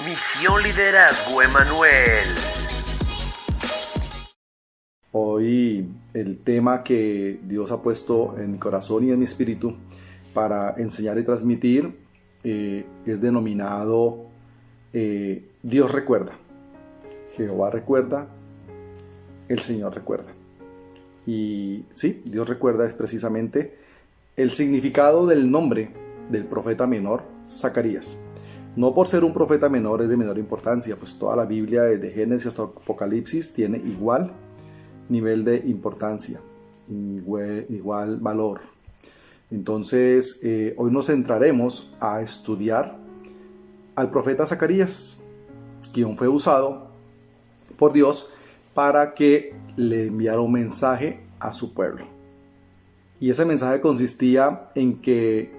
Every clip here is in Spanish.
Misión Liderazgo Emanuel. Hoy el tema que Dios ha puesto en mi corazón y en mi espíritu para enseñar y transmitir es denominado Dios recuerda. Jehová recuerda, el Señor recuerda. Y sí, Dios recuerda es precisamente el significado del nombre del profeta menor, Zacarías. No por ser un profeta menor es de menor importancia, pues toda la Biblia, desde Génesis hasta Apocalipsis, tiene igual nivel de importancia, igual valor. Entonces, hoy nos centraremos a estudiar al profeta Zacarías, quien fue usado por Dios para que le enviara un mensaje a su pueblo. Y ese mensaje consistía en que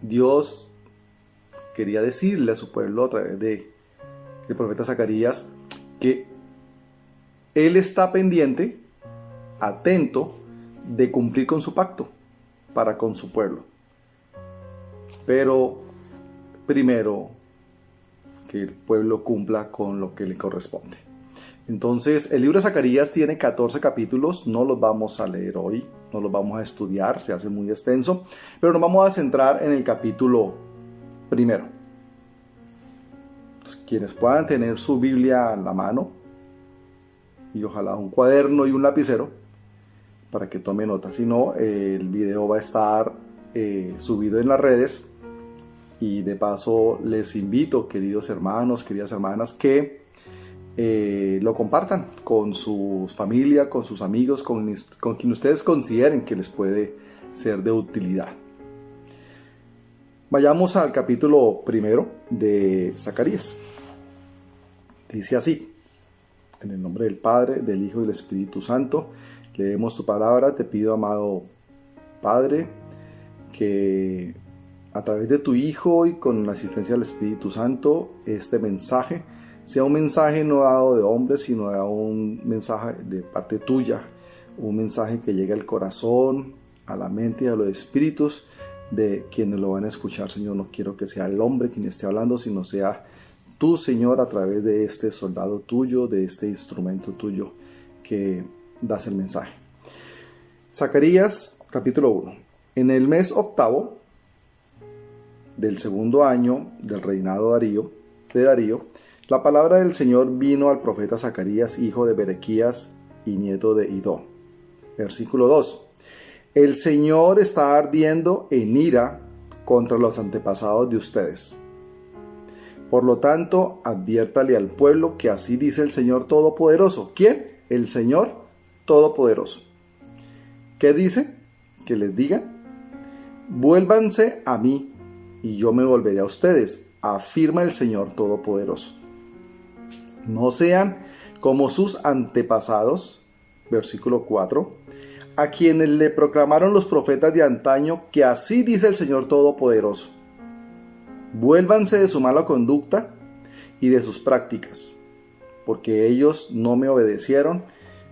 Dios quería decirle a su pueblo a través del profeta Zacarías que Él está pendiente, atento, de cumplir con su pacto para con su pueblo. Pero primero que el pueblo cumpla con lo que le corresponde. Entonces, el libro de Zacarías tiene 14 capítulos, no los vamos a leer hoy, no los vamos a estudiar, se hace muy extenso, pero nos vamos a centrar en el capítulo primero. Pues, quienes puedan tener su Biblia a la mano, y ojalá un cuaderno y un lapicero, para que tome nota. Si no, el video va a estar subido en las redes, y de paso les invito, queridos hermanos, queridas hermanas, que lo compartan con su familia, con sus amigos, con quien ustedes consideren que les puede ser de utilidad. Vayamos al capítulo primero de Zacarías. Dice así: en el nombre del Padre, del Hijo y del Espíritu Santo, leemos tu palabra. Te pido, amado Padre, que a través de tu Hijo y con la asistencia del Espíritu Santo, este mensaje sea un mensaje no dado de hombres, sino dado un mensaje de parte tuya, un mensaje que llegue al corazón, a la mente y a los espíritus de quienes lo van a escuchar. Señor, no quiero que sea el hombre quien esté hablando, sino sea tú, Señor, a través de este soldado tuyo, de este instrumento tuyo que das el mensaje. Zacarías, capítulo 1. En el mes octavo del segundo año del reinado de Darío, la palabra del Señor vino al profeta Zacarías, hijo de Berequías y nieto de Idó. Versículo 2. El Señor está ardiendo en ira contra los antepasados de ustedes. Por lo tanto, adviértale al pueblo que así dice el Señor Todopoderoso. ¿Quién? El Señor Todopoderoso. ¿Qué dice? Que les diga: vuélvanse a mí y yo me volveré a ustedes, afirma el Señor Todopoderoso. No sean como sus antepasados, versículo 4, a quienes le proclamaron los profetas de antaño que así dice el Señor Todopoderoso. Vuélvanse de su mala conducta y de sus prácticas, porque ellos no me obedecieron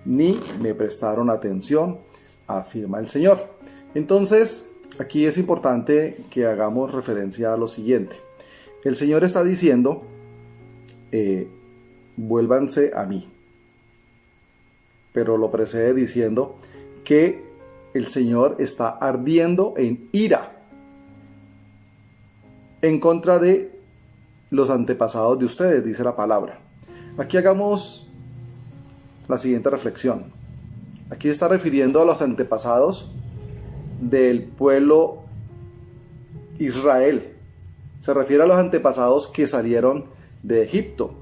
ni me prestaron atención, afirma el Señor. Entonces, aquí es importante que hagamos referencia a lo siguiente. El Señor está diciendo, vuélvanse a mí, pero lo precede diciendo que el Señor está ardiendo en ira en contra de los antepasados de ustedes, dice la palabra. Aquí hagamos la siguiente reflexión. Aquí se está refiriendo a los antepasados del pueblo Israel. Se refiere a los antepasados que salieron de Egipto.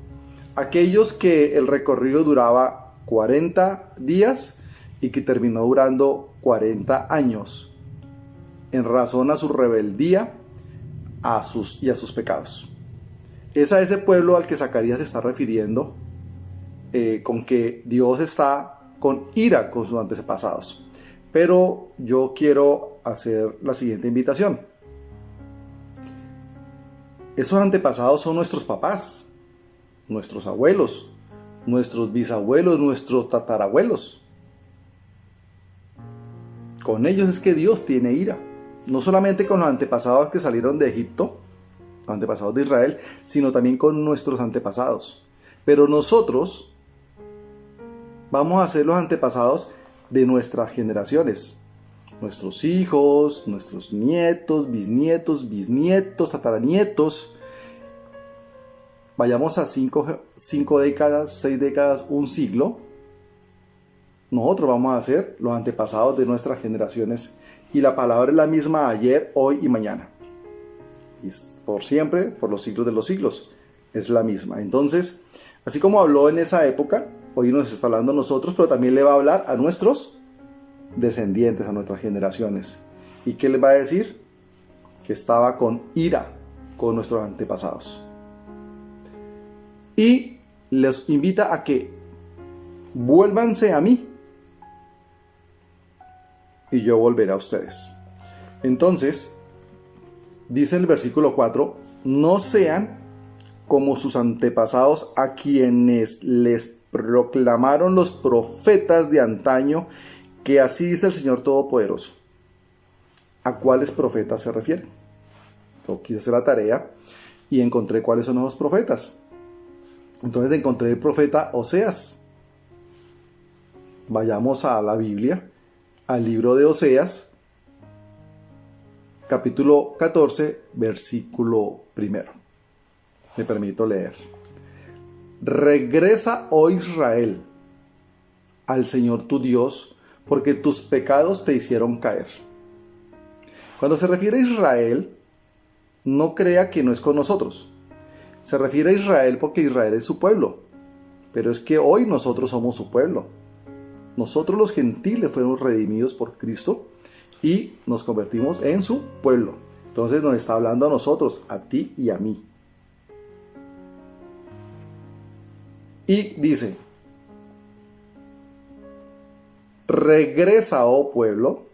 Aquellos que el recorrido duraba 40 días y que terminó durando 40 años en razón a su rebeldía y a sus pecados. Es a ese pueblo al que Zacarías se está refiriendo, con que Dios está con ira con sus antepasados. Pero yo quiero hacer la siguiente invitación. Esos antepasados son nuestros papás, nuestros abuelos, nuestros bisabuelos, nuestros tatarabuelos. Con ellos es que Dios tiene ira. No solamente con los antepasados que salieron de Egipto, antepasados de Israel, sino también con nuestros antepasados. Pero nosotros vamos a ser los antepasados de nuestras generaciones. Nuestros hijos, nuestros nietos, bisnietos, tataranietos. Vayamos a 5 décadas, 6 décadas, un siglo. Nosotros vamos a ser los antepasados de nuestras generaciones. Y la palabra es la misma ayer, hoy y mañana. Y por siempre, por los siglos de los siglos, es la misma. Entonces, así como habló en esa época, hoy nos está hablando a nosotros, pero también le va a hablar a nuestros descendientes, a nuestras generaciones. ¿Y qué les va a decir? Que estaba con ira con nuestros antepasados. Y les invita a que vuélvanse a mí y yo volveré a ustedes. Entonces, dice el versículo 4, no sean como sus antepasados a quienes les proclamaron los profetas de antaño, que así dice el Señor Todopoderoso. ¿A cuáles profetas se refiere? Yo quise hacer la tarea y encontré cuáles son esos profetas. Entonces encontré el profeta Oseas. Vayamos a la Biblia, al libro de Oseas, capítulo 14, versículo 1. Me permito leer. Regresa, oh Israel, al Señor tu Dios, porque tus pecados te hicieron caer. Cuando se refiere a Israel, no crea que no es con nosotros. Se refiere a Israel porque Israel es su pueblo. Pero es que hoy nosotros somos su pueblo. Nosotros los gentiles fuimos redimidos por Cristo y nos convertimos en su pueblo. Entonces nos está hablando a nosotros, a ti y a mí. Y dice, regresa, oh pueblo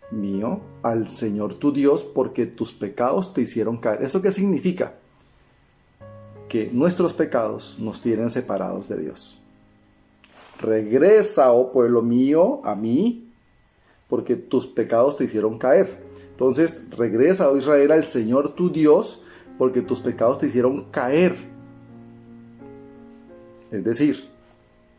mío, al Señor tu Dios, porque tus pecados te hicieron caer. ¿Eso qué significa? Que nuestros pecados nos tienen separados de Dios. Regresa, oh pueblo mío, a mí, porque tus pecados te hicieron caer. Entonces, regresa, oh Israel, al Señor tu Dios, porque tus pecados te hicieron caer. Es decir,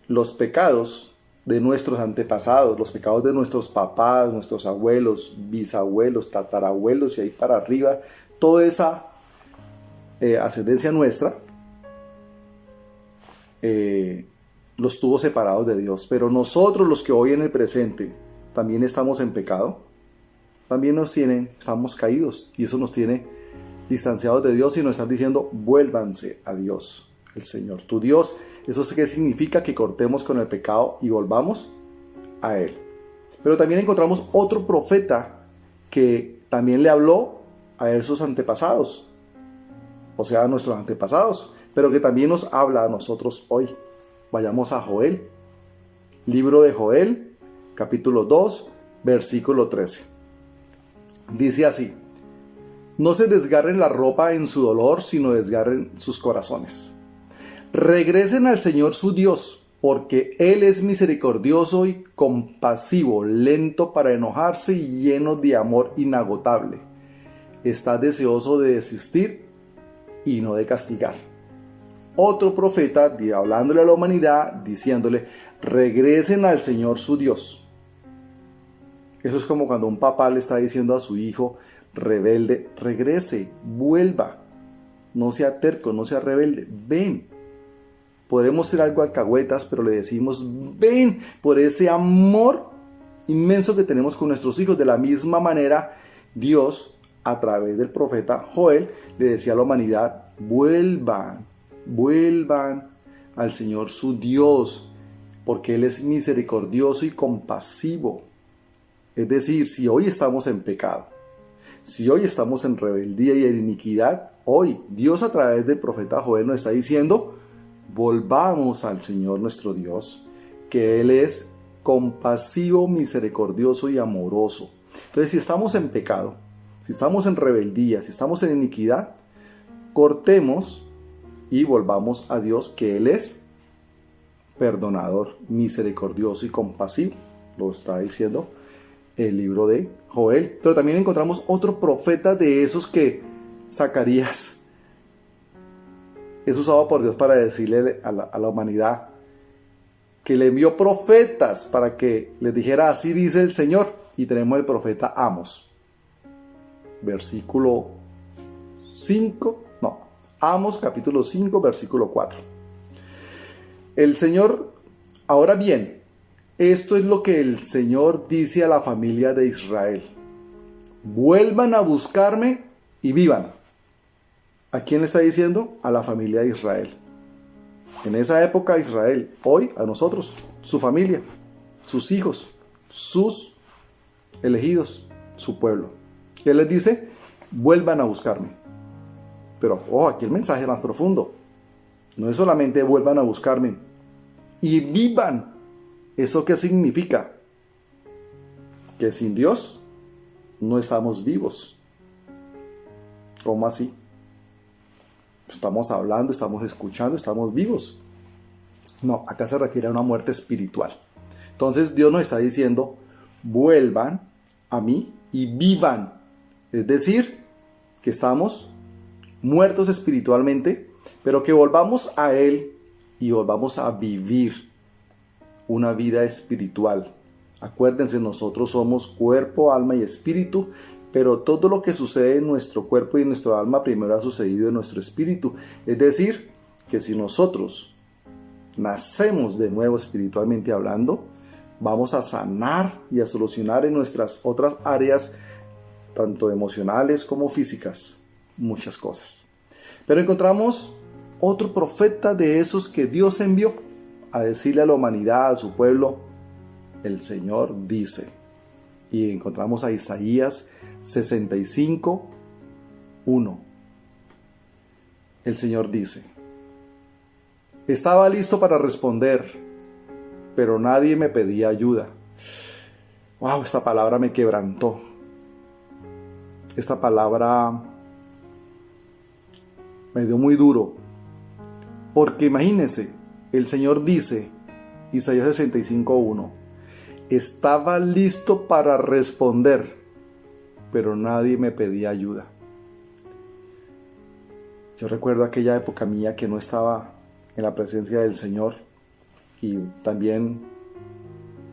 los pecados de nuestros antepasados, los pecados de nuestros papás, nuestros abuelos, bisabuelos, tatarabuelos y ahí para arriba, toda esa ascendencia nuestra, los tuvo separados de Dios. Pero nosotros, los que hoy en el presente también estamos en pecado, también estamos caídos, y eso nos tiene distanciados de Dios y nos están diciendo, vuélvanse a Dios, el Señor tu Dios. ¿Eso qué significa? Que cortemos con el pecado y volvamos a Él. Pero también encontramos otro profeta que también le habló a esos antepasados, o sea, a nuestros antepasados, pero que también nos habla a nosotros hoy. Vayamos a Joel, libro de Joel, capítulo 2, versículo 13. Dice así: no se desgarren la ropa en su dolor, sino desgarren sus corazones. Regresen al Señor su Dios, porque Él es misericordioso y compasivo, lento para enojarse y lleno de amor inagotable. Está deseoso de desistir y no de castigar. Otro profeta hablándole a la humanidad, diciéndole, regresen al Señor su Dios. Eso es como cuando un papá le está diciendo a su hijo rebelde, regrese, vuelva, no sea terco, no sea rebelde, ven. Podremos ser algo alcahuetas, pero le decimos, ven, por ese amor inmenso que tenemos con nuestros hijos. De la misma manera, Dios, a través del profeta Joel, le decía a la humanidad, vuelvan al Señor su Dios, porque Él es misericordioso y compasivo. Es decir, si hoy estamos en pecado, si hoy estamos en rebeldía y en iniquidad, hoy Dios a través del profeta Joel nos está diciendo, volvamos al Señor nuestro Dios, que Él es compasivo, misericordioso y amoroso. Entonces, si estamos en pecado, si estamos en rebeldía, si estamos en iniquidad, cortemos y volvamos a Dios, que Él es perdonador, misericordioso y compasivo. Lo está diciendo el libro de Joel. Pero también encontramos otro profeta de esos que Zacarías es usado por Dios para decirle a la humanidad que le envió profetas para que les dijera así dice el Señor. Y tenemos el profeta Amos, versículo 5, no, Amos capítulo 5, versículo 4. El Señor, ahora bien, esto es lo que el Señor dice a la familia de Israel. Vuelvan a buscarme y vivan. ¿A quién le está diciendo? A la familia de Israel. En esa época Israel, hoy a nosotros, su familia, sus hijos, sus elegidos, su pueblo. Él les dice, vuelvan a buscarme. Pero, aquí el mensaje es más profundo. No es solamente vuelvan a buscarme y vivan. ¿Eso qué significa? Que sin Dios no estamos vivos. ¿Cómo así? Estamos hablando, estamos escuchando, estamos vivos. No, acá se refiere a una muerte espiritual. Entonces Dios nos está diciendo, vuelvan a mí y vivan. Es decir, que estamos muertos espiritualmente, pero que volvamos a Él y volvamos a vivir una vida espiritual. Acuérdense, nosotros somos cuerpo, alma y espíritu, pero todo lo que sucede en nuestro cuerpo y en nuestro alma primero ha sucedido en nuestro espíritu. Es decir, que si nosotros nacemos de nuevo espiritualmente hablando, vamos a sanar y a solucionar en nuestras otras áreas, tanto emocionales como físicas, muchas cosas. Pero encontramos otro profeta de esos que Dios envió a decirle a la humanidad, a su pueblo, el Señor dice. Y encontramos a Isaías 65, 1. El Señor dice, estaba listo para responder, pero nadie me pedía ayuda. Wow, esta palabra me quebrantó. Esta palabra me dio muy duro. Porque imagínense, el Señor dice, Isaías 65, 1, estaba listo para responder, pero nadie me pedía ayuda. Yo recuerdo aquella época mía que no estaba en la presencia del Señor, y también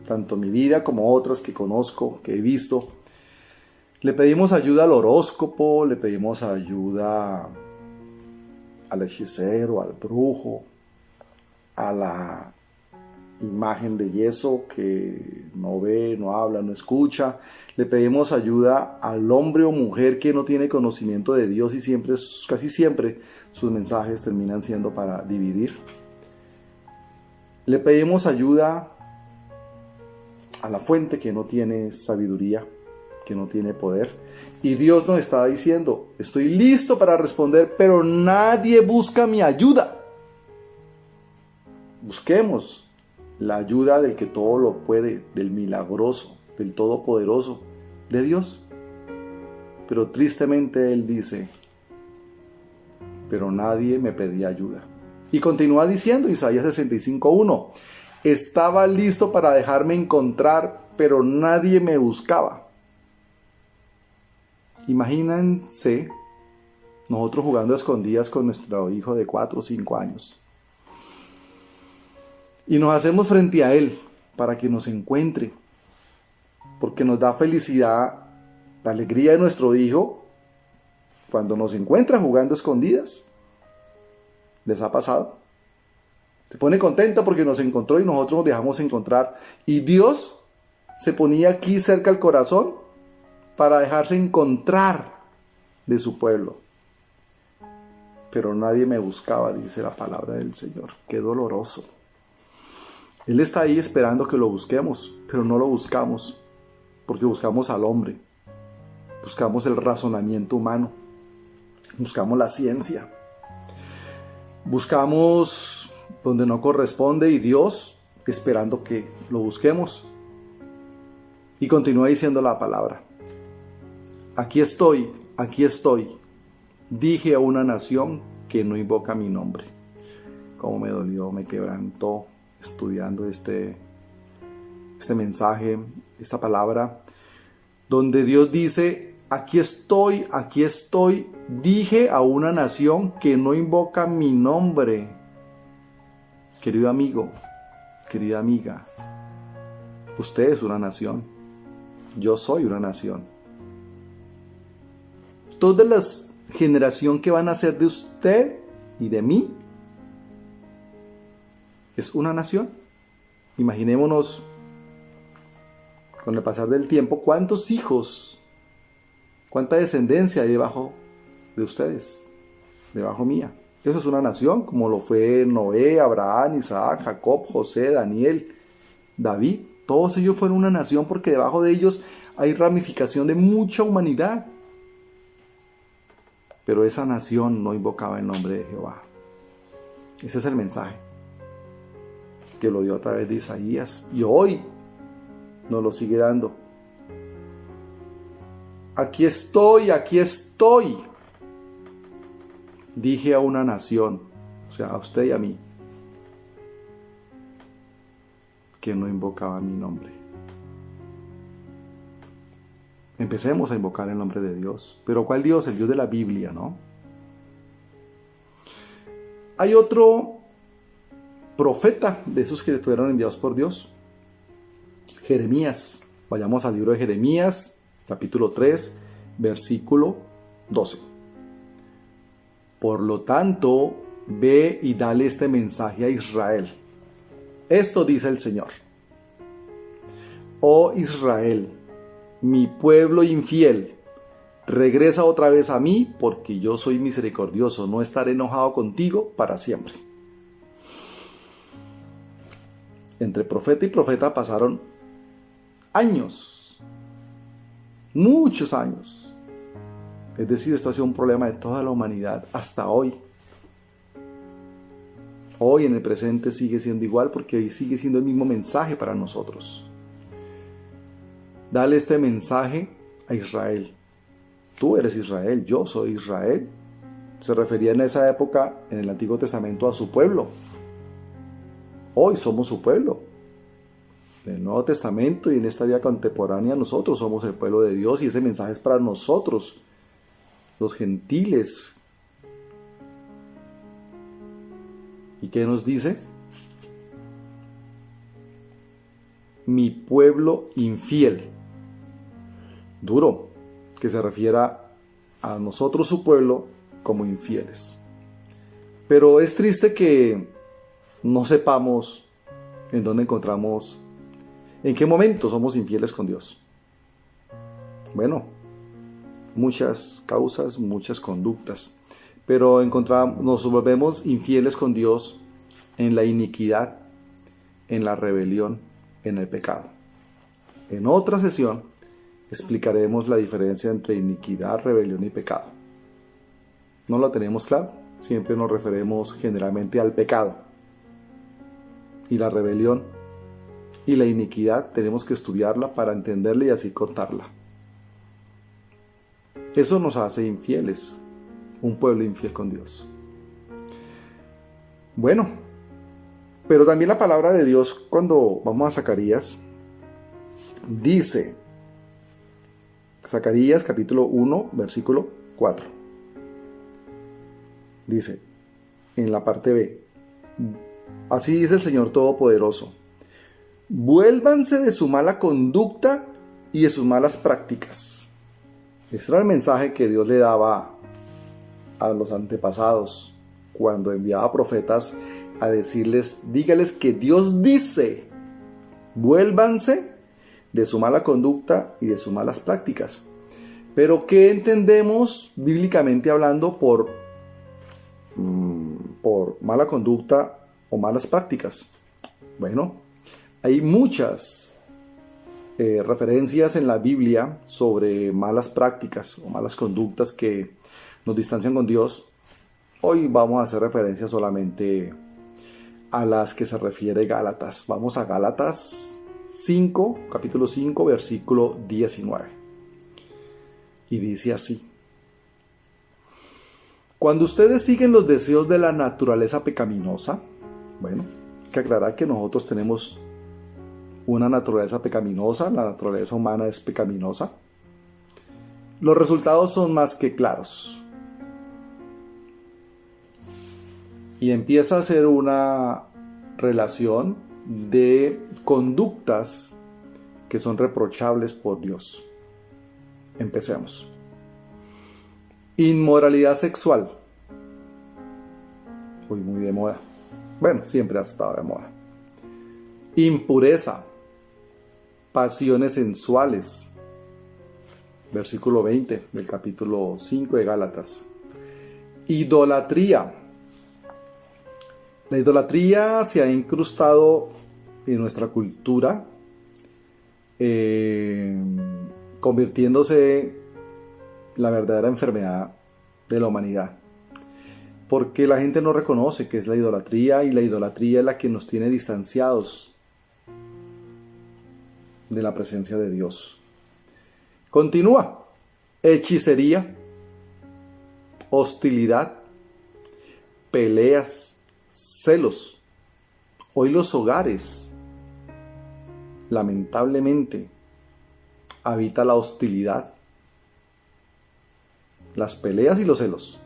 tanto mi vida como otras que conozco, que he visto, le pedimos ayuda al horóscopo, le pedimos ayuda al hechicero, al brujo, a la imagen de yeso que no ve, no habla, no escucha. Le pedimos ayuda al hombre o mujer que no tiene conocimiento de Dios y siempre, casi siempre sus mensajes terminan siendo para dividir. Le pedimos ayuda a la fuente que no tiene sabiduría, que no tiene poder. Y Dios nos está diciendo, estoy listo para responder, pero nadie busca mi ayuda. Busquemos la ayuda del que todo lo puede, del milagroso, del todopoderoso, de Dios. Pero tristemente Él dice, pero nadie me pedía ayuda. Y continúa diciendo Isaías 65:1, estaba listo para dejarme encontrar, pero nadie me buscaba. Imagínense nosotros jugando a escondidas con nuestro hijo de 4 o 5 años. Y nos hacemos frente a él para que nos encuentre. Porque nos da felicidad, la alegría de nuestro hijo cuando nos encuentra jugando a escondidas. ¿Les ha pasado? Se pone contento porque nos encontró y nosotros nos dejamos encontrar. Y Dios se ponía aquí cerca al corazón para dejarse encontrar de su pueblo. Pero nadie me buscaba, dice la palabra del Señor. Qué doloroso. Él está ahí esperando que lo busquemos, pero no lo buscamos, porque buscamos al hombre, buscamos el razonamiento humano, buscamos la ciencia, buscamos donde no corresponde y Dios esperando que lo busquemos. Y continúa diciendo la palabra. Aquí estoy, dije a una nación que no invoca mi nombre. Cómo me dolió, me quebrantó estudiando este mensaje, esta palabra, donde Dios dice, aquí estoy, dije a una nación que no invoca mi nombre. Querido amigo, querida amiga, usted es una nación. Yo soy una nación. Toda la generación que van a ser de usted y de mí es una nación. Imaginémonos, con el pasar del tiempo, cuántos hijos, cuánta descendencia hay debajo de ustedes, debajo mía. Eso es una nación, como lo fue Noé, Abraham, Isaac, Jacob, José, Daniel, David. Todos ellos fueron una nación porque debajo de ellos hay ramificación de mucha humanidad. Pero esa nación no invocaba el nombre de Jehová. Ese es el mensaje que lo dio a través de Isaías y hoy nos lo sigue dando. Aquí estoy, dije a una nación, o sea, a usted y a mí, que no invocaba mi nombre. Empecemos a invocar el nombre de Dios. Pero ¿cuál Dios? El Dios de la Biblia, ¿no? Hay otro profeta de esos que fueron enviados por Dios, Jeremías. Vayamos al libro de Jeremías, capítulo 3, versículo 12. Por lo tanto, ve y dale este mensaje a Israel. Esto dice el Señor. Oh Israel, mi pueblo infiel, regresa otra vez a mí, porque yo soy misericordioso, no estaré enojado contigo para siempre. Entre profeta y profeta pasaron años, muchos años. Es decir, esto ha sido un problema de toda la humanidad hasta hoy. Hoy en el presente sigue siendo igual porque hoy sigue siendo el mismo mensaje para nosotros. Dale este mensaje a Israel. Tú eres Israel, yo soy Israel. Se refería en esa época, en el Antiguo Testamento, a su pueblo. Hoy somos su pueblo. En el Nuevo Testamento y en esta vida contemporánea nosotros somos el pueblo de Dios y ese mensaje es para nosotros, los gentiles. ¿Y qué nos dice? Mi pueblo infiel. Duro que se refiera a nosotros, su pueblo, como infieles. Pero es triste que no sepamos en dónde encontramos, en qué momento somos infieles con Dios. Bueno, muchas causas, muchas conductas, pero nos volvemos infieles con Dios en la iniquidad, en la rebelión, en el pecado. En otra sesión explicaremos la diferencia entre iniquidad, rebelión y pecado. ¿No lo tenemos claro? Siempre nos referimos generalmente al pecado. Y la rebelión y la iniquidad tenemos que estudiarla para entenderla y así contarla. Eso nos hace infieles, un pueblo infiel con Dios. Bueno, pero también la palabra de Dios, cuando vamos a Zacarías, dice, Zacarías capítulo 1, versículo 4. Dice, en la parte B, así dice el Señor Todopoderoso: vuélvanse de su mala conducta y de sus malas prácticas. Ese era el mensaje que Dios le daba a los antepasados cuando enviaba profetas a decirles, dígales que Dios dice, vuélvanse de su mala conducta y de sus malas prácticas. Pero ¿qué entendemos bíblicamente hablando por mala conducta o malas prácticas? Bueno, hay muchas referencias en la Biblia sobre malas prácticas o malas conductas que nos distancian con Dios. Hoy vamos a hacer referencia solamente a las que se refiere Gálatas. Vamos a Gálatas 5, capítulo 5, versículo 19. Y dice así: cuando ustedes siguen los deseos de la naturaleza pecaminosa, bueno, hay que aclarar que nosotros tenemos una naturaleza pecaminosa, la naturaleza humana es pecaminosa. Los resultados son más que claros. y empieza a hacer una relación de conductas que son reprochables por Dios. Empecemos. Inmoralidad sexual. Uy, muy de moda. Bueno, siempre ha estado de moda. Impureza. Pasiones sensuales. Versículo 20 del capítulo 5 de Gálatas. Idolatría. La idolatría se ha incrustado en nuestra cultura, convirtiéndose la verdadera enfermedad de la humanidad. Porque la gente no reconoce qué es la idolatría, y la idolatría es la que nos tiene distanciados de la presencia de Dios. Continúa. Hechicería, hostilidad, peleas, celos. Hoy los hogares, lamentablemente, habita la hostilidad, las peleas y los celos.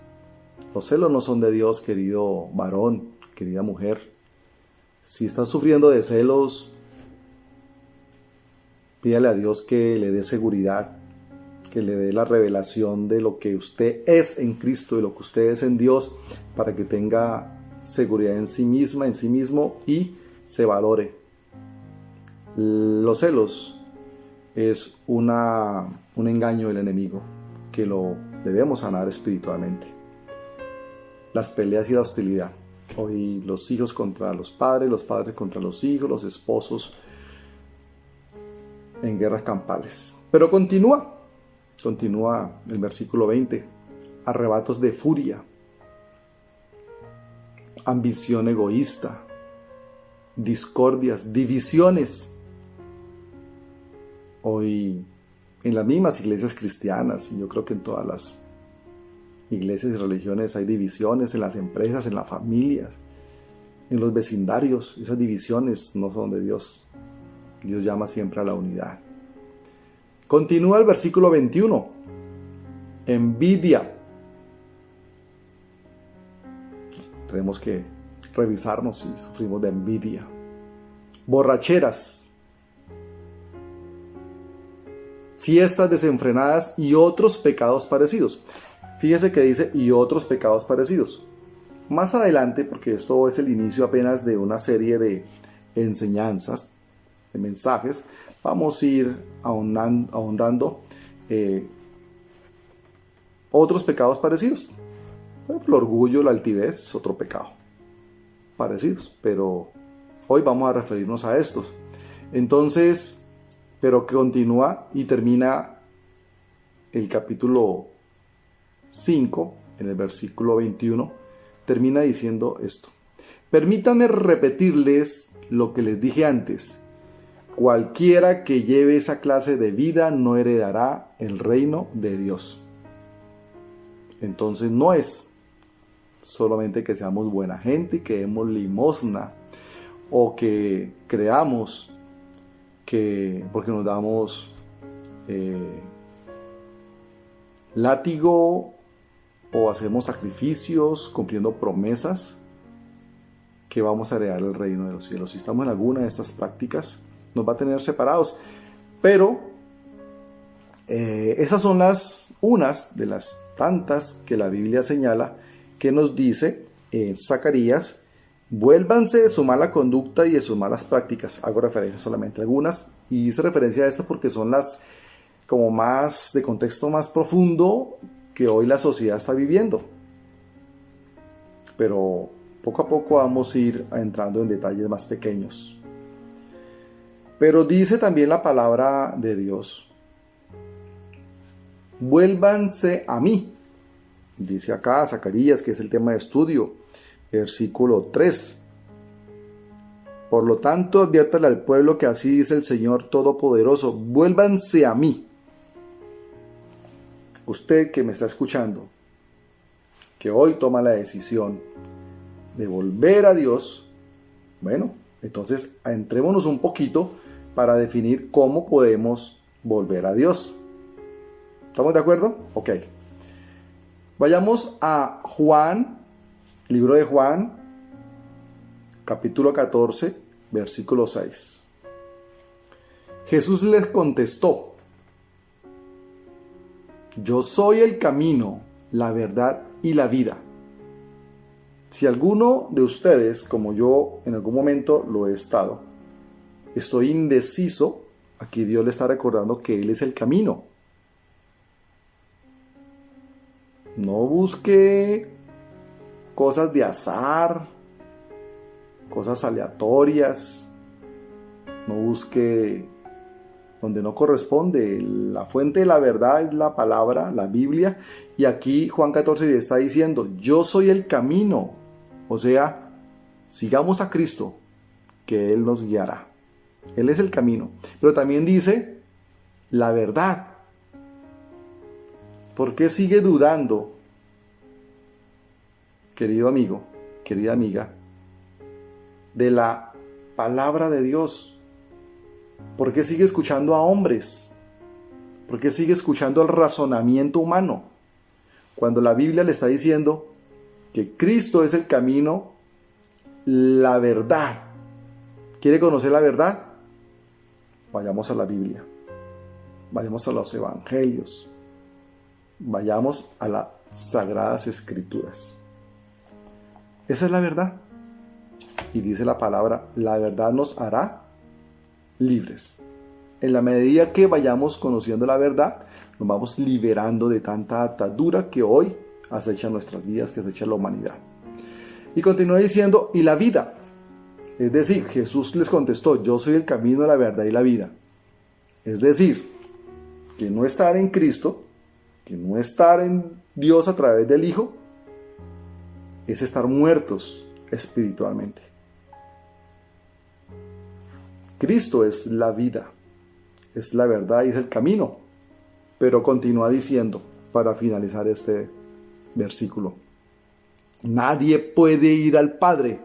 Los celos no son de Dios, querido varón, querida mujer. Si estás sufriendo de celos, pídale a Dios que le dé seguridad, que le dé la revelación de lo que usted es en Cristo y lo que usted es en Dios, para que tenga seguridad en sí misma, en sí mismo, y se valore. Los celos es un engaño del enemigo que lo debemos sanar espiritualmente. Las peleas y la hostilidad. Hoy los hijos contra los padres contra los hijos, los esposos en guerras campales. Pero continúa el versículo 20. Arrebatos de furia, ambición egoísta, discordias, divisiones. Hoy en las mismas iglesias cristianas, y yo creo que en todas las iglesias y religiones hay divisiones, en las empresas, en las familias, en los vecindarios. Esas divisiones no son de Dios. Dios llama siempre a la unidad. Continúa el versículo 21. Envidia. Tenemos que revisarnos si sufrimos de envidia. Borracheras, fiestas desenfrenadas y otros pecados parecidos. Fíjese que dice y otros pecados parecidos. Más adelante, porque esto es el inicio apenas de una serie de enseñanzas, de mensajes, vamos a ir ahondando otros pecados parecidos. El orgullo, la altivez es otro pecado parecidos, pero hoy vamos a referirnos a estos. Entonces, pero que continúa y termina el capítulo 5, en el versículo 21, termina diciendo esto. Permítanme repetirles lo que les dije antes. Cualquiera que lleve esa clase de vida no heredará el reino de Dios. Entonces no es solamente que seamos buena gente y que demos limosna, o que creamos que porque nos damos látigo o hacemos sacrificios cumpliendo promesas, que vamos a heredar el reino de los cielos. Si estamos en alguna de estas prácticas, nos va a tener separados. Pero esas son unas de las tantas que la Biblia señala, que nos dice en Zacarías: vuélvanse de su mala conducta y de sus malas prácticas. Hago referencia solamente a algunas, y hice referencia a estas porque son las como más de contexto más profundo que hoy la sociedad está viviendo. Pero poco a poco vamos a ir entrando en detalles más pequeños. Pero dice también la palabra de Dios: vuélvanse a mí. Dice acá Zacarías, que es el tema de estudio, versículo 3. Por lo tanto, adviértale al pueblo que así dice el Señor Todopoderoso: vuélvanse a mí. Usted que me está escuchando, que hoy toma la decisión de volver a Dios, bueno, entonces entrémonos un poquito para definir cómo podemos volver a Dios. ¿Estamos de acuerdo? Ok. Vayamos a Juan, libro de Juan, capítulo 14, versículo 6. Jesús les contestó: yo soy el camino, la verdad y la vida. Si alguno de ustedes, como yo en algún momento lo he estado, estoy indeciso, aquí Dios le está recordando que Él es el camino. No busque cosas de azar, cosas aleatorias. No busque donde no corresponde. La fuente de la verdad es la palabra, la Biblia. Y aquí Juan 14 está diciendo: yo soy el camino. O sea, sigamos a Cristo, que Él nos guiará. Él es el camino. Pero también dice la verdad. ¿Por qué sigue dudando, querido amigo, querida amiga, de la palabra de Dios? ¿Por qué sigue escuchando a hombres? ¿Por qué sigue escuchando el razonamiento humano? Cuando la Biblia le está diciendo que Cristo es el camino, la verdad. ¿Quiere conocer la verdad? Vayamos a la Biblia. Vayamos a los evangelios. Vayamos a las sagradas escrituras. Esa es la verdad. Y dice la palabra: la verdad nos hará libres. En la medida que vayamos conociendo la verdad, nos vamos liberando de tanta atadura que hoy acecha nuestras vidas, que acecha la humanidad. Y continúa diciendo: y la vida. Es decir, Jesús les contestó: yo soy el camino, la verdad y la vida. Es decir, que no estar en Cristo, que no estar en Dios a través del Hijo, es estar muertos espiritualmente. Cristo es la vida, es la verdad y es el camino. Pero continúa diciendo, para finalizar este versículo: nadie puede ir al Padre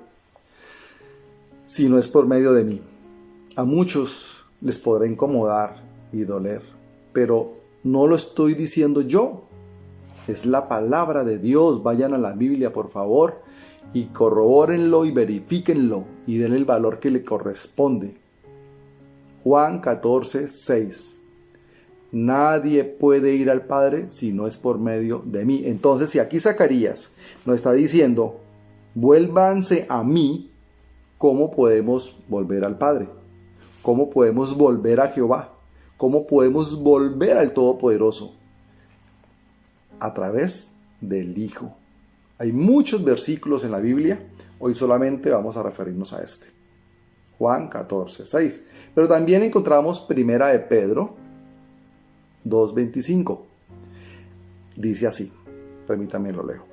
si no es por medio de mí. A muchos les podrá incomodar y doler, pero no lo estoy diciendo yo. Es la palabra de Dios. Vayan a la Biblia, por favor, y corrobórenlo y verifíquenlo y den el valor que le corresponde. Juan 14, 6. Nadie puede ir al Padre si no es por medio de mí. Entonces, si aquí Zacarías nos está diciendo: vuélvanse a mí, ¿cómo podemos volver al Padre? ¿Cómo podemos volver a Jehová? ¿Cómo podemos volver al Todopoderoso? A través del Hijo. Hay muchos versículos en la Biblia. Hoy solamente vamos a referirnos a este. Juan 14, 6. Pero también encontramos Primera de Pedro 2:25. Dice así, permítame lo leo: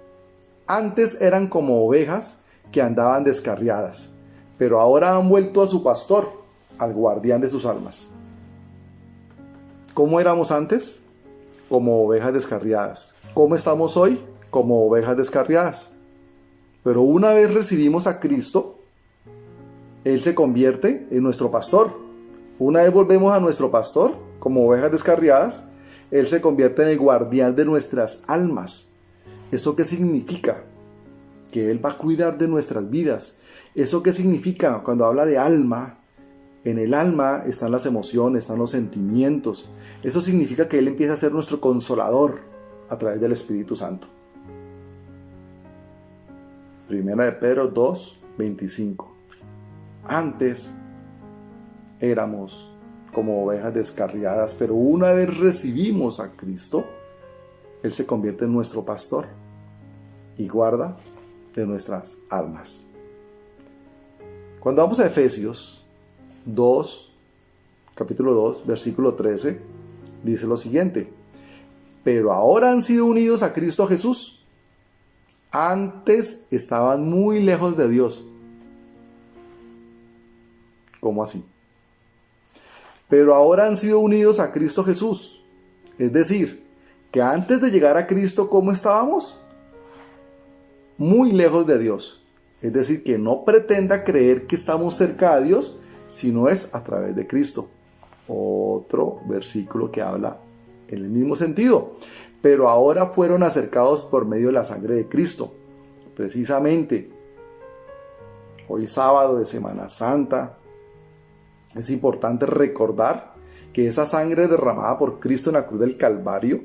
antes eran como ovejas que andaban descarriadas, pero ahora han vuelto a su pastor, al guardián de sus almas. ¿Cómo éramos antes? Como ovejas descarriadas. ¿Cómo estamos hoy? Como ovejas descarriadas. Pero una vez recibimos a Cristo, Él se convierte en nuestro pastor. Una vez volvemos a nuestro pastor, como ovejas descarriadas, Él se convierte en el guardián de nuestras almas. ¿Eso qué significa? Que Él va a cuidar de nuestras vidas. ¿Eso qué significa? Cuando habla de alma, en el alma están las emociones, están los sentimientos. Eso significa que Él empieza a ser nuestro consolador a través del Espíritu Santo. Primera de Pedro 2:25. Antes éramos como ovejas descarriadas, pero una vez recibimos a Cristo, Él se convierte en nuestro pastor y guarda de nuestras almas. Cuando vamos a Efesios 2, capítulo 2, versículo 13, dice lo siguiente: pero ahora han sido unidos a Cristo Jesús. Antes estaban muy lejos de Dios. ¿Cómo así? Pero ahora han sido unidos a Cristo Jesús. Es decir, que antes de llegar a Cristo, ¿cómo estábamos? Muy lejos de Dios. Es decir, que no pretenda creer que estamos cerca de Dios, sino es a través de Cristo. Otro versículo que habla en el mismo sentido. Pero ahora fueron acercados por medio de la sangre de Cristo. Precisamente Hoy sábado de Semana Santa, es importante recordar que esa sangre derramada por Cristo en la cruz del Calvario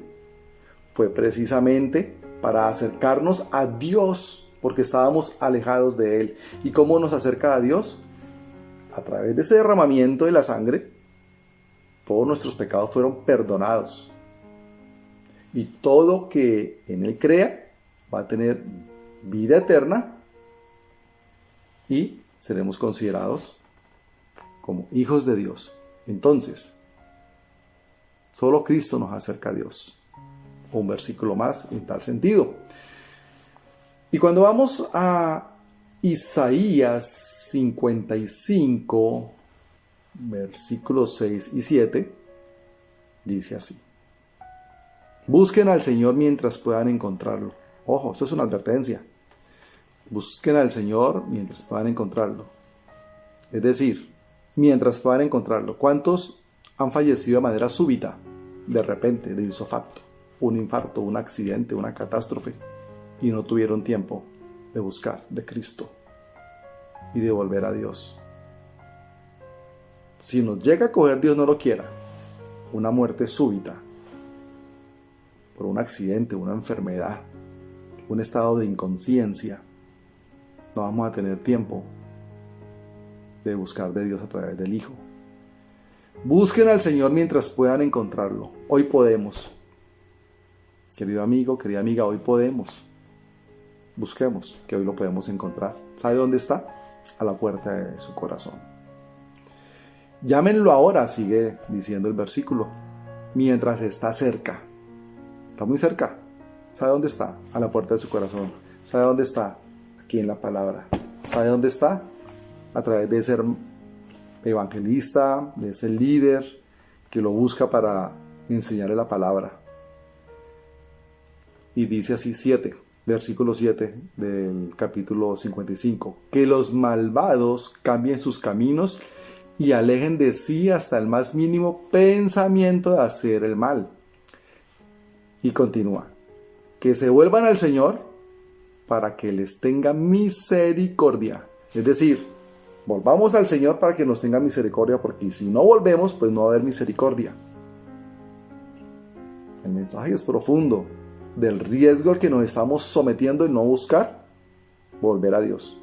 fue precisamente para acercarnos a Dios, porque estábamos alejados de Él. ¿Y cómo nos acerca a Dios? A través de ese derramamiento de la sangre, todos nuestros pecados fueron perdonados. Y todo que en Él crea va a tener vida eterna y seremos considerados como hijos de Dios. Entonces, solo Cristo nos acerca a Dios. Un versículo más en tal sentido. Y cuando vamos a Isaías 55, versículos 6 y 7, dice así: busquen al Señor mientras puedan encontrarlo. Ojo, esto es una advertencia. Busquen al Señor mientras puedan encontrarlo. Es decir, mientras puedan encontrarlo. ¿Cuántos han fallecido de manera súbita, de repente, de isofacto? Un infarto, un accidente, una catástrofe, y no tuvieron tiempo de buscar de Cristo y de volver a Dios. Si nos llega a coger, Dios no lo quiera, una muerte súbita, por un accidente, una enfermedad, un estado de inconsciencia, no vamos a tener tiempo de buscar de Dios a través del Hijo. Busquen al Señor mientras puedan encontrarlo. Hoy podemos. Querido amigo, querida amiga, hoy podemos. Busquemos, que hoy lo podemos encontrar. ¿Sabe dónde está? A la puerta de su corazón. Llámenlo ahora, sigue diciendo el versículo, mientras está cerca. Está muy cerca. ¿Sabe dónde está? A la puerta de su corazón. ¿Sabe dónde está? Aquí en la palabra. ¿Sabe dónde está? A través de ser evangelista, de ser líder, que lo busca para enseñarle la palabra. Y dice así, versículo 7 del capítulo 55, que los malvados cambien sus caminos y alejen de sí hasta el más mínimo pensamiento de hacer el mal. Y continúa, que se vuelvan al Señor para que les tenga misericordia. Es decir, volvamos al Señor para que nos tenga misericordia, porque si no volvemos, pues no va a haber misericordia. El mensaje es profundo del riesgo al que nos estamos sometiendo en no buscar volver a Dios.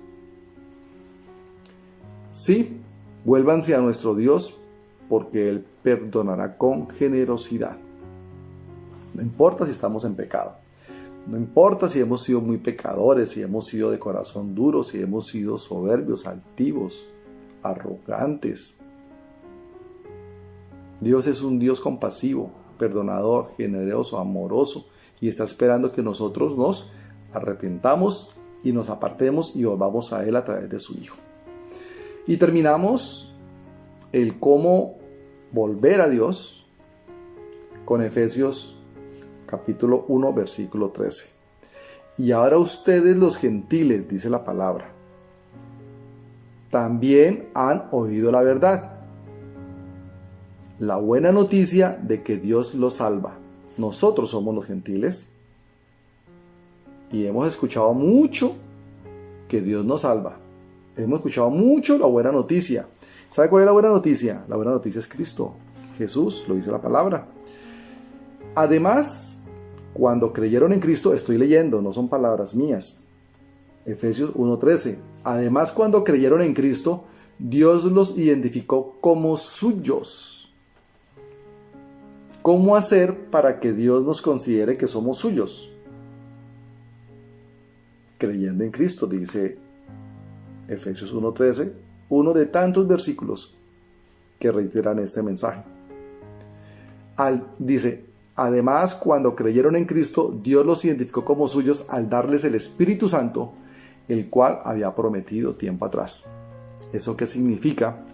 Sí, vuélvanse a nuestro Dios, porque Él perdonará con generosidad. No importa si estamos en pecado. No importa si hemos sido muy pecadores, si hemos sido de corazón duro, si hemos sido soberbios, altivos, arrogantes. Dios es un Dios compasivo, perdonador, generoso, amoroso, y está esperando que nosotros nos arrepentamos y nos apartemos y volvamos a Él a través de su Hijo. Y terminamos el cómo volver a Dios con Efesios capítulo 1, versículo 13. Y ahora ustedes los gentiles, dice la palabra, también han oído la verdad, la buena noticia de que Dios los salva. Nosotros somos los gentiles y hemos escuchado mucho que Dios nos salva. Hemos escuchado mucho la buena noticia. ¿Sabe cuál es la buena noticia? La buena noticia es Cristo, Jesús, lo dice la palabra. Además, cuando creyeron en Cristo, estoy leyendo, no son palabras mías, Efesios 1:13. Además, cuando creyeron en Cristo, Dios los identificó como suyos. ¿Cómo hacer para que Dios nos considere que somos suyos? Creyendo en Cristo, dice Efesios 1:13, uno de tantos versículos que reiteran este mensaje. Dice, además, cuando creyeron en Cristo, Dios los identificó como suyos al darles el Espíritu Santo, el cual había prometido tiempo atrás. ¿Eso qué significa?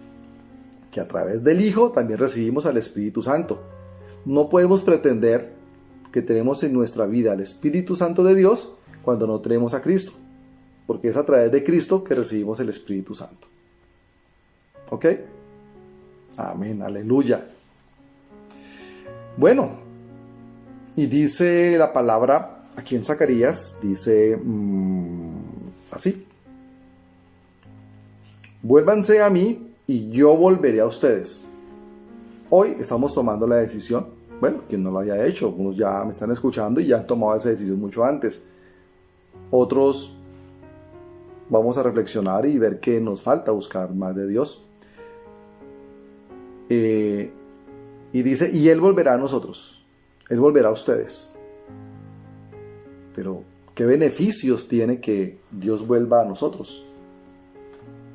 Que a través del Hijo también recibimos al Espíritu Santo. No podemos pretender que tenemos en nuestra vida el Espíritu Santo de Dios cuando no tenemos a Cristo, porque es a través de Cristo que recibimos el Espíritu Santo. ¿Ok? Amén, aleluya. Bueno, y dice la palabra aquí en Zacarías, dice así: Vuélvanse a mí y yo volveré a ustedes. Hoy estamos tomando la decisión. Bueno, quien no lo había hecho, algunos ya me están escuchando y ya han tomado esa decisión mucho antes. Otros vamos a reflexionar y ver que nos falta buscar más de Dios. Y dice, y Él volverá a nosotros. Él volverá a ustedes. Pero, ¿qué beneficios tiene que Dios vuelva a nosotros?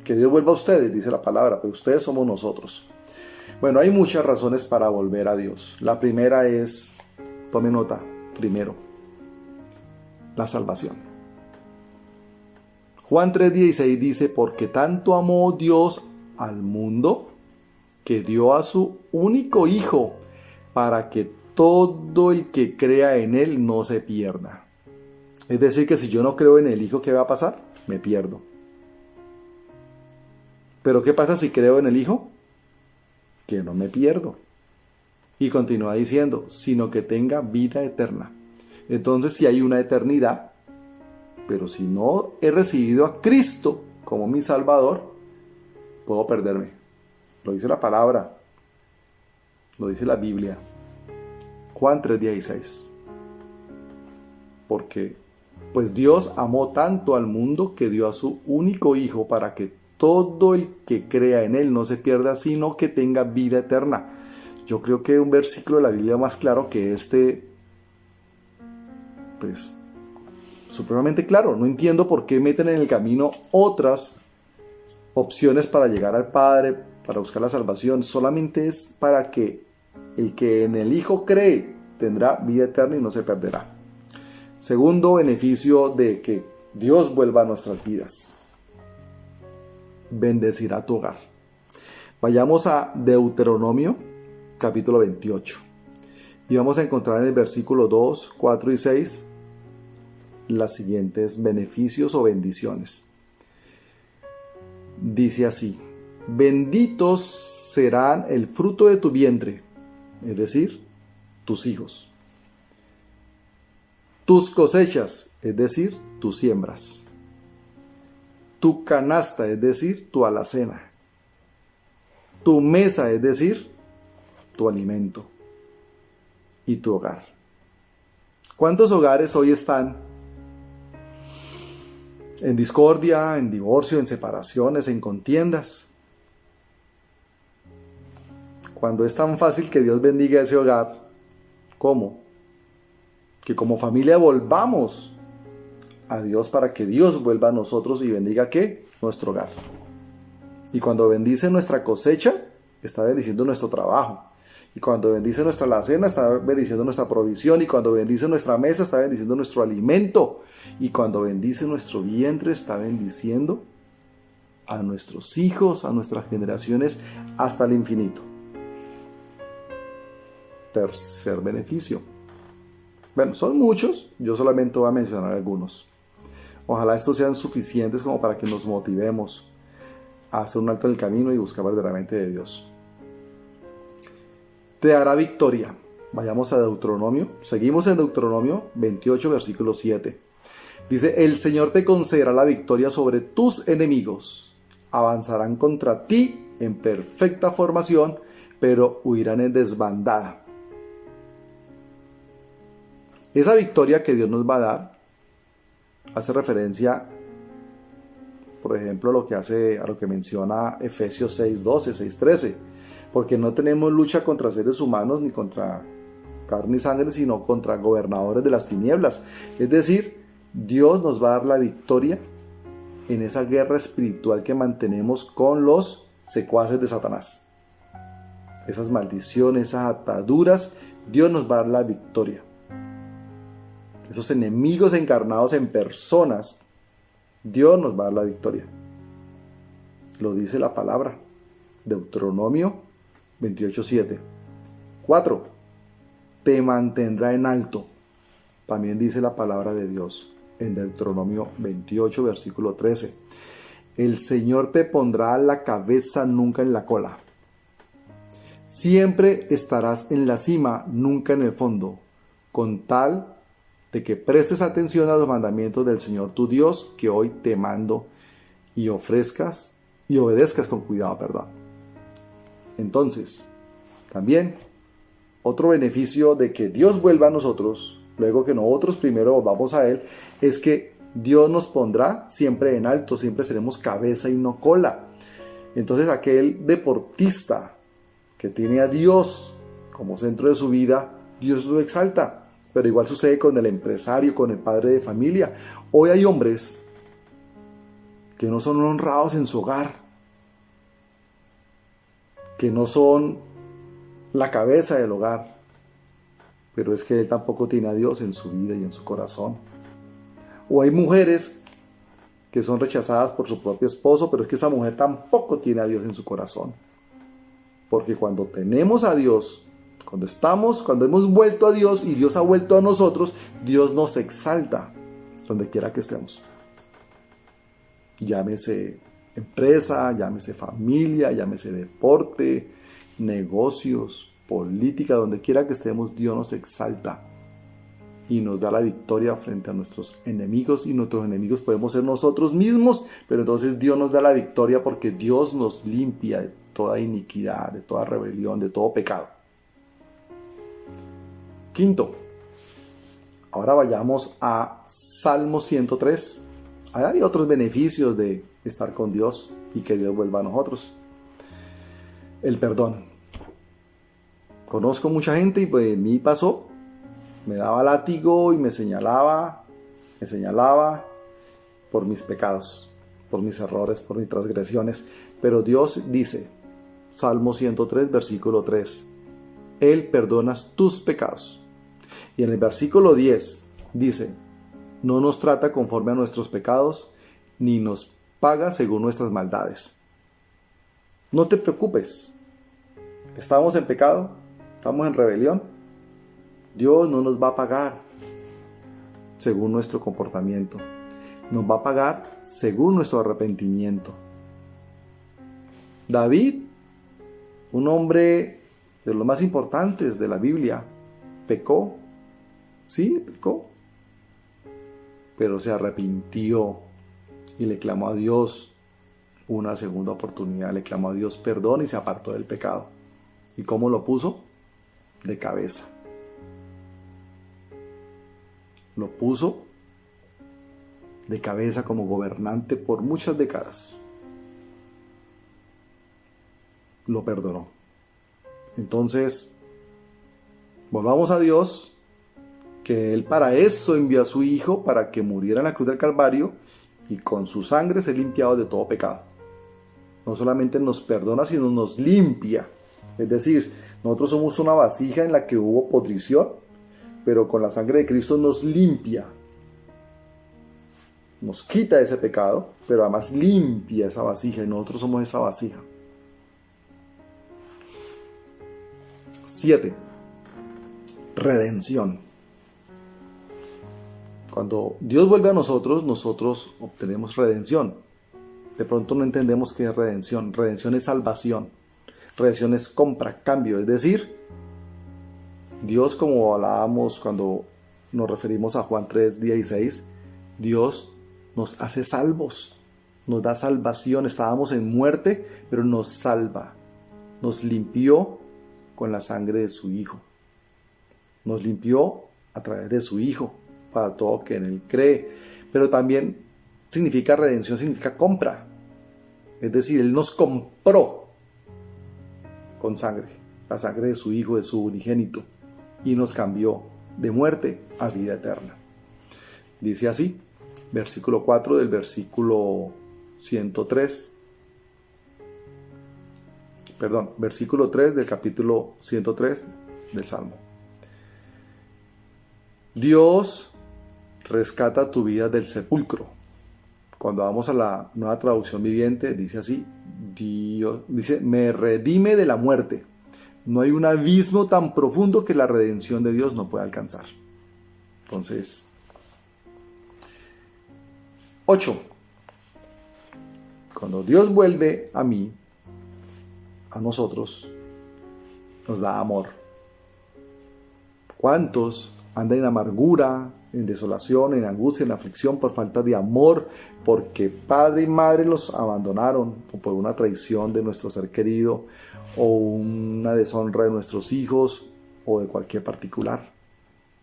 Que Dios vuelva a ustedes, dice la palabra, pero ustedes somos nosotros. Bueno, hay muchas razones para volver a Dios. La primera es, tome nota, primero, la salvación. Juan 3:16 dice, porque tanto amó Dios al mundo, que dio a su único Hijo, para que todo el que crea en Él no se pierda. Es decir, que si yo no creo en el Hijo, ¿qué va a pasar? Me pierdo. ¿Pero qué pasa si creo en el Hijo? Que no me pierdo. Y continúa diciendo, sino que tenga vida eterna. Entonces, si hay una eternidad, pero si no he recibido a Cristo como mi Salvador, puedo perderme. Lo dice la palabra, lo dice la Biblia. Juan 3:16. Porque, pues Dios amó tanto al mundo que dio a su único Hijo para que todo el que crea en Él no se pierda, sino que tenga vida eterna. Yo creo que un versículo de la Biblia más claro que este, pues, supremamente claro. No entiendo por qué meten en el camino otras opciones para llegar al Padre, para buscar la salvación. Solamente es para que el que en el Hijo cree tendrá vida eterna y no se perderá. Segundo beneficio de que Dios vuelva a nuestras vidas. Bendecirá tu hogar. Vayamos a Deuteronomio, capítulo 28. Y vamos a encontrar en el versículo 2, 4 y 6 las siguientes beneficios o bendiciones. Dice así, benditos serán el fruto de tu vientre, es decir, tus hijos. Tus cosechas, es decir, tus siembras. Tu canasta, es decir, tu alacena. Tu mesa, es decir, tu alimento. Y tu hogar. ¿Cuántos hogares hoy están en discordia, en divorcio, en separaciones, en contiendas? Cuando es tan fácil que Dios bendiga ese hogar, ¿cómo? Que como familia volvamos a Dios para que Dios vuelva a nosotros y bendiga ¿qué? Nuestro hogar. Y cuando bendice nuestra cosecha, está bendiciendo nuestro trabajo. Y cuando bendice nuestra alacena, está bendiciendo nuestra provisión. Y cuando bendice nuestra mesa, está bendiciendo nuestro alimento. Y cuando bendice nuestro vientre, está bendiciendo a nuestros hijos, a nuestras generaciones, hasta el infinito. Tercer beneficio. Bueno, son muchos, yo solamente voy a mencionar algunos. Ojalá estos sean suficientes como para que nos motivemos a hacer un alto en el camino y buscar verdaderamente de Dios. Te dará victoria. Vayamos a Deuteronomio. Seguimos en Deuteronomio 28, versículo 7. Dice, el Señor te concederá la victoria sobre tus enemigos. Avanzarán contra ti en perfecta formación, pero huirán en desbandada. Esa victoria que Dios nos va a dar hace referencia, por ejemplo, a lo que menciona Efesios 6:12, 6:13, porque no tenemos lucha contra seres humanos ni contra carne y sangre, sino contra gobernadores de las tinieblas. Es decir, Dios nos va a dar la victoria en esa guerra espiritual que mantenemos con los secuaces de Satanás. Esas maldiciones, esas ataduras, Dios nos va a dar la victoria. Esos enemigos encarnados en personas, Dios nos va a dar la victoria. Lo dice la palabra. Deuteronomio 28:7. 4. Te mantendrá en alto. También dice la palabra de Dios en Deuteronomio 28, versículo 13. El Señor te pondrá a la cabeza, nunca en la cola. Siempre estarás en la cima, nunca en el fondo, con tal de que prestes atención a los mandamientos del Señor tu Dios, que hoy te mando, y ofrezcas y obedezcas con cuidado, perdón. Entonces, también otro beneficio de que Dios vuelva a nosotros, luego que nosotros primero volvamos a Él, es que Dios nos pondrá siempre en alto, siempre seremos cabeza y no cola. Entonces aquel deportista que tiene a Dios como centro de su vida, Dios lo exalta. Pero igual sucede con el empresario, con el padre de familia. Hoy hay hombres que no son honrados en su hogar, que no son la cabeza del hogar, pero es que él tampoco tiene a Dios en su vida y en su corazón. O hay mujeres que son rechazadas por su propio esposo, pero es que esa mujer tampoco tiene a Dios en su corazón. Porque cuando tenemos a Dios, cuando hemos vuelto a Dios y Dios ha vuelto a nosotros, Dios nos exalta donde quiera que estemos. Llámese empresa, llámese familia, llámese deporte, negocios, política, donde quiera que estemos, Dios nos exalta y nos da la victoria frente a nuestros enemigos, y nuestros enemigos podemos ser nosotros mismos, pero entonces Dios nos da la victoria porque Dios nos limpia de toda iniquidad, de toda rebelión, de todo pecado. Quinto, ahora vayamos a Salmo 103. Hay otros beneficios de estar con Dios y que Dios vuelva a nosotros. El perdón. Conozco mucha gente y pues en mí pasó. Me daba látigo y me señalaba por mis pecados, por mis errores, por mis transgresiones. Pero Dios dice, Salmo 103, versículo 3, Él perdona tus pecados. Y en el versículo 10 dice, no nos trata conforme a nuestros pecados, ni nos paga según nuestras maldades. No te preocupes. ¿Estamos en pecado? ¿Estamos en rebelión? Dios no nos va a pagar según nuestro comportamiento. Nos va a pagar según nuestro arrepentimiento. David, un hombre de los más importantes de la Biblia, pecó. Sí, pecó. Pero se arrepintió y le clamó a Dios una segunda oportunidad. Le clamó a Dios perdón y se apartó del pecado. ¿Y cómo lo puso? De cabeza. Lo puso de cabeza como gobernante por muchas décadas. Lo perdonó. Entonces, volvamos a Dios, que Él para eso envió a su Hijo, para que muriera en la cruz del Calvario y con su sangre ser limpiado de todo pecado. No solamente nos perdona, sino nos limpia. Es decir, nosotros somos una vasija en la que hubo podrición, pero con la sangre de Cristo nos limpia. Nos quita ese pecado, pero además limpia esa vasija, y nosotros somos esa vasija. 7. Redención. Cuando Dios vuelve a nosotros, nosotros obtenemos redención. De pronto no entendemos qué es redención. Redención es salvación. Redención es compra, cambio. Es decir, Dios, como hablábamos cuando nos referimos a Juan 3:16, Dios nos hace salvos, nos da salvación. Estábamos en muerte, pero nos salva. Nos limpió con la sangre de su Hijo. Nos limpió a través de su Hijo, para todo que en Él cree. Pero también significa redención, significa compra. Es decir, Él nos compró con sangre, la sangre de su Hijo, de su unigénito, y nos cambió de muerte a vida eterna. Dice así, versículo 4 del versículo 103. Perdón, versículo 3 del capítulo 103 del Salmo. Dios rescata tu vida del sepulcro. Cuando vamos a la Nueva Traducción Viviente, dice así, Dios dice, me redime de la muerte. No hay un abismo tan profundo que la redención de Dios no pueda alcanzar. Entonces, 8. Cuando Dios vuelve a mí, a nosotros, nos da amor. ¿Cuántos andan en amargura, en desolación, en angustia, en aflicción, por falta de amor, porque padre y madre los abandonaron, o por una traición de nuestro ser querido, o una deshonra de nuestros hijos, o de cualquier particular.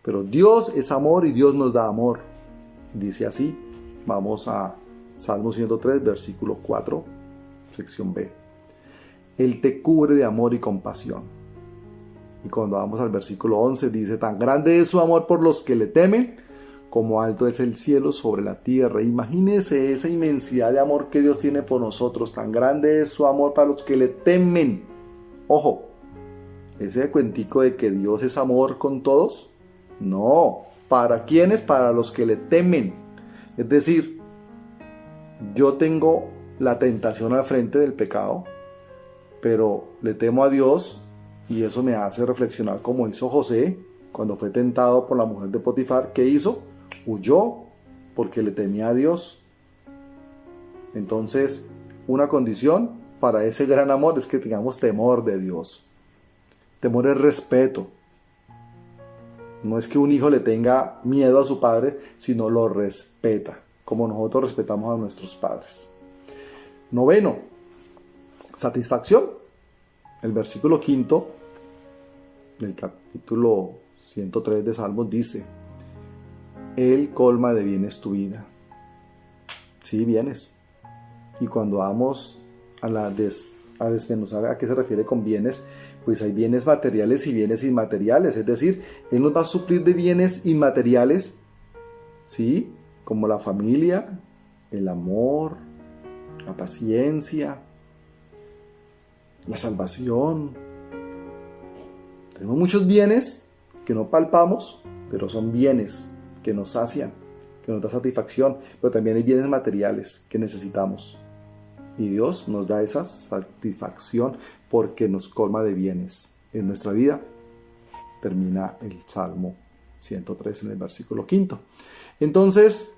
Pero Dios es amor y Dios nos da amor. Dice así, vamos a Salmo 103, versículo 4, sección B. Él te cubre de amor y compasión. Y cuando vamos al versículo 11 dice, tan grande es su amor por los que le temen, como alto es el cielo sobre la tierra. Imagínese esa inmensidad de amor que Dios tiene por nosotros. Tan grande es su amor para los que le temen. Ojo, ese cuentico de que Dios es amor con todos, no. ¿Para quiénes? Para los que le temen. Es decir, yo tengo la tentación al frente del pecado, pero le temo a Dios y eso me hace reflexionar como hizo José cuando fue tentado por la mujer de Potifar. ¿Qué hizo? Huyó porque le temía a Dios. Entonces, una condición para ese gran amor es que tengamos temor de Dios. Temor es respeto. No es que un hijo le tenga miedo a su padre, sino lo respeta, como nosotros respetamos a nuestros padres. 9, satisfacción. El versículo 5 del capítulo 103 de Salmos dice, Él colma de bienes tu vida. Sí, bienes. Y cuando vamos a desmenuzar a qué se refiere con bienes, pues hay bienes materiales y bienes inmateriales. Es decir, Él nos va a suplir de bienes inmateriales, ¿sí? Como la familia, el amor, la paciencia, la salvación. Tenemos muchos bienes que no palpamos, pero son bienes que nos sacian, que nos da satisfacción. Pero también hay bienes materiales que necesitamos. Y Dios nos da esa satisfacción porque nos colma de bienes en nuestra vida. Termina el Salmo 103 en el versículo 5. Entonces,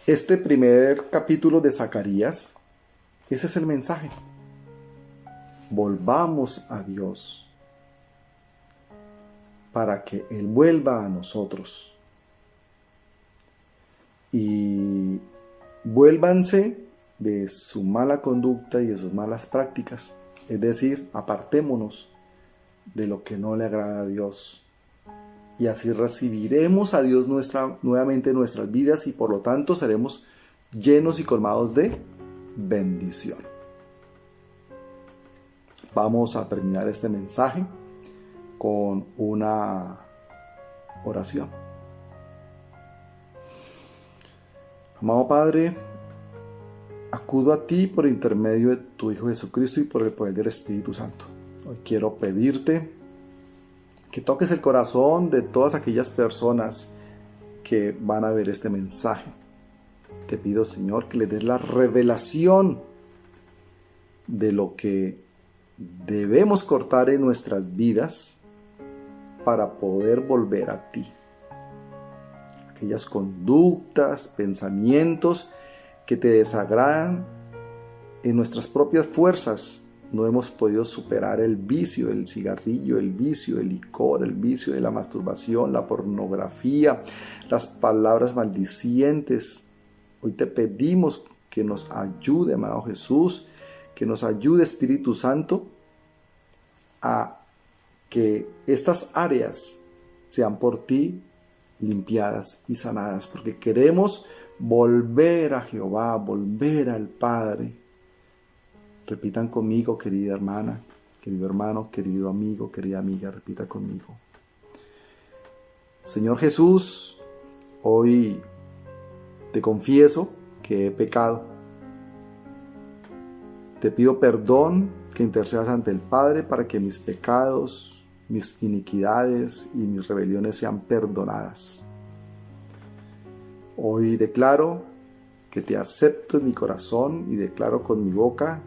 este primer capítulo de Zacarías, ese es el mensaje. Volvamos a Dios para que Él vuelva a nosotros. Y vuélvanse de su mala conducta y de sus malas prácticas. Es decir, apartémonos de lo que no le agrada a Dios. Y así recibiremos a Dios nuevamente en nuestras vidas y por lo tanto seremos llenos y colmados de bendición. Vamos a terminar este mensaje con una oración. Amado Padre, acudo a ti por intermedio de tu Hijo Jesucristo y por el poder del Espíritu Santo. Hoy quiero pedirte que toques el corazón de todas aquellas personas que van a ver este mensaje. Te pido, Señor, que les des la revelación de lo que debemos cortar en nuestras vidas para poder volver a ti. Aquellas conductas, pensamientos que te desagradan, en nuestras propias fuerzas no hemos podido superar el vicio del cigarrillo, el vicio del licor, el vicio de la masturbación, la pornografía, las palabras maldicientes. Hoy te pedimos que nos ayude, amado Jesús, que nos ayude, Espíritu Santo, a que estas áreas sean por ti limpiadas y sanadas, porque queremos volver a Jehová, volver al Padre. Repitan conmigo, querida hermana, querido hermano, querido amigo, querida amiga, repita conmigo. Señor Jesús, hoy te confieso que he pecado. Te pido perdón, que intercedas ante el Padre para que mis pecados, mis iniquidades y mis rebeliones sean perdonadas. Hoy declaro que te acepto en mi corazón y declaro con mi boca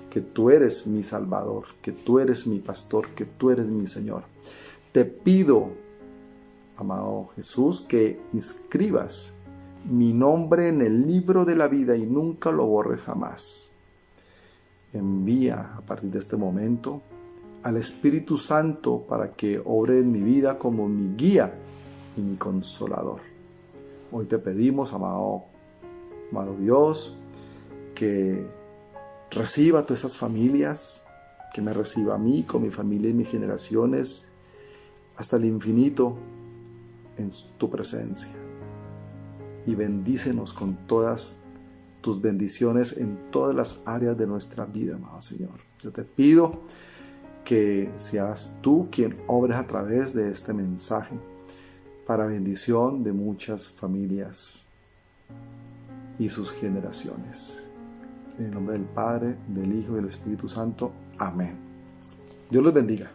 que tú eres mi Salvador, que tú eres mi pastor, que tú eres mi Señor. Te pido, amado Jesús, que inscribas mi nombre en el libro de la vida y nunca lo borres jamás. Envía a partir de este momento al Espíritu Santo para que obre en mi vida como mi guía y mi consolador. Hoy te pedimos, amado Dios, que reciba a todas estas familias, que me reciba a mí, con mi familia y mis generaciones, hasta el infinito en tu presencia. Y bendícenos con todas tus bendiciones en todas las áreas de nuestra vida, amado Señor. Yo te pido que seas tú quien obres a través de este mensaje para bendición de muchas familias y sus generaciones. En el nombre del Padre, del Hijo y del Espíritu Santo. Amén. Dios los bendiga.